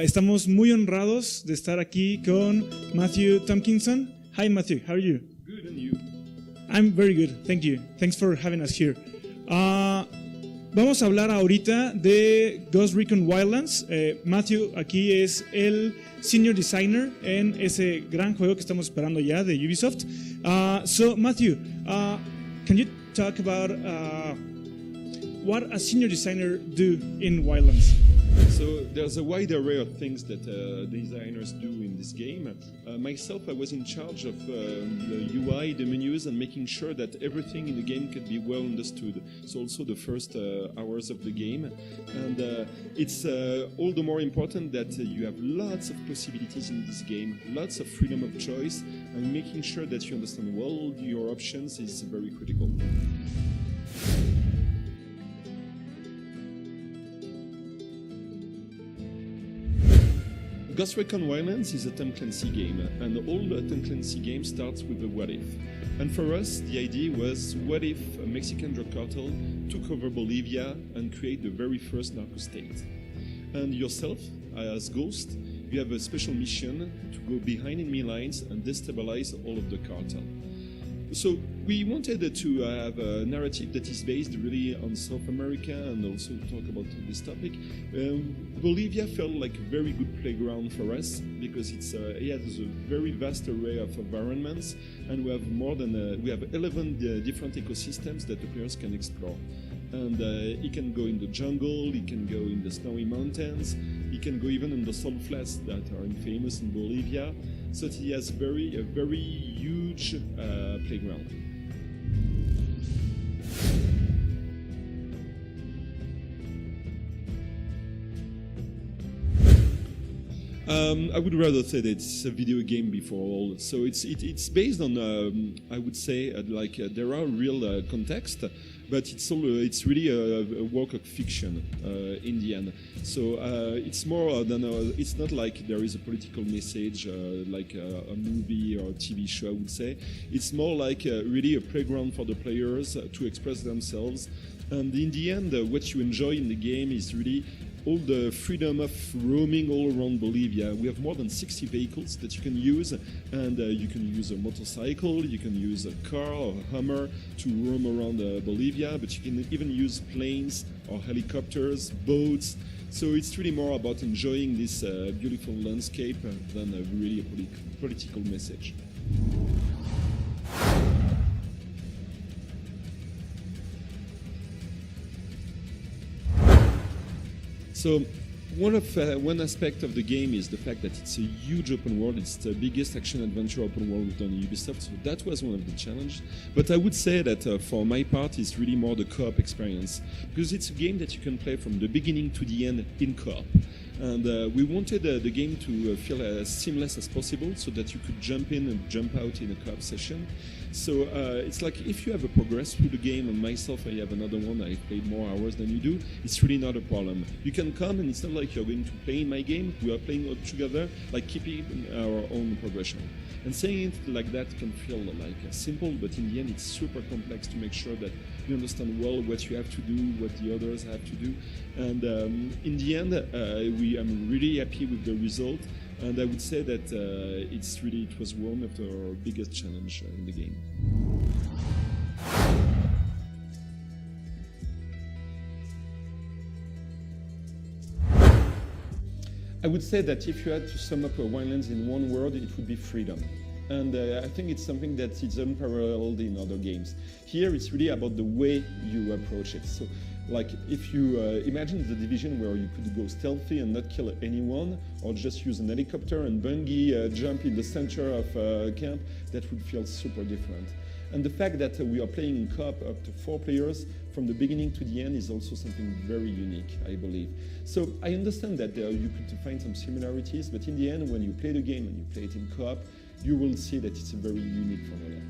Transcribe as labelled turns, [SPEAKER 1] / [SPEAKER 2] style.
[SPEAKER 1] Estamos muy honrados de estar aquí con Matthew Tomkinson. Hi Matthew, how are you?
[SPEAKER 2] Good, and you?
[SPEAKER 1] I'm very good, thank you. Thanks for having us here. Vamos a hablar ahorita de Ghost Recon Wildlands. Matthew aquí es el senior designer en ese gran juego que estamos esperando ya de Ubisoft. So Matthew, can you talk about what a senior designer do in Wildlands?
[SPEAKER 2] So there's a wide array of things that designers do in this game. Myself, I was in charge of the UI, the menus, and making sure that everything in the game could be well understood. So also the first hours of the game. And it's all the more important that you have lots of possibilities in this game, lots of freedom of choice, and making sure that you understand well your options is very critical. Ghost Recon Wildlands is a Tom Clancy game, and all the Tom Clancy game starts with a what if. And for us, the idea was, what if a Mexican drug cartel took over Bolivia and create the very first narco state? And yourself, as Ghost, you have a special mission to go behind enemy lines and destabilize all of the cartel. So we wanted to have a narrative that is based really on South America and also talk about this topic. Bolivia felt like a very good playground for us because it has a very vast array of environments, and we have we have 11 different ecosystems that the players can explore. And he can go in the jungle, he can go in the snowy mountains, he can go even in the salt flats that are famous in Bolivia. So he has a very huge playground. I would rather say that it's a video game before all. So it's based on I would say there are real context, but it's really a work of fiction in the end. So it's more than it's not like there is a political message like a movie or a TV show. I would say it's more like really a playground for the players to express themselves. And in the end, what you enjoy in the game is really all the freedom of roaming all around Bolivia. We have more than 60 vehicles that you can use, and you can use a motorcycle, you can use a car or a Hummer to roam around Bolivia, but you can even use planes or helicopters, boats. So it's really more about enjoying this beautiful landscape than really a political message. So one aspect of the game is the fact that it's a huge open world. It's the biggest action-adventure open world we've done in Ubisoft, so that was one of the challenges. But I would say that for my part, it's really more the co-op experience, because it's a game that you can play from the beginning to the end in co-op. And we wanted the game to feel as seamless as possible so that you could jump in and jump out in a co-op session. So it's like if you have a progress through the game, and myself, I have another one, I played more hours than you do, it's really not a problem. You can come and it's not like you're going to play in my game, we are playing all together, like keeping our own progression. And saying it like that can feel like simple, but in the end it's super complex to make sure that you understand well what you have to do, what the others have to do. And in the end, I'm really happy with the result. And I would say that it was one of our biggest challenge in the game. I would say that if you had to sum up Wildlands in one word, it would be freedom. And I think it's something that is unparalleled in other games. Here it's really about the way you approach it. So, like if you imagine the Division where you could go stealthy and not kill anyone, or just use an helicopter and bungee jump in the center of camp, that would feel super different. And the fact that we are playing in co-op up to 4 players from the beginning to the end is also something very unique, I believe. So I understand that you could find some similarities, but in the end, when you play the game and you play it in co-op, you will see that it's a very unique formula.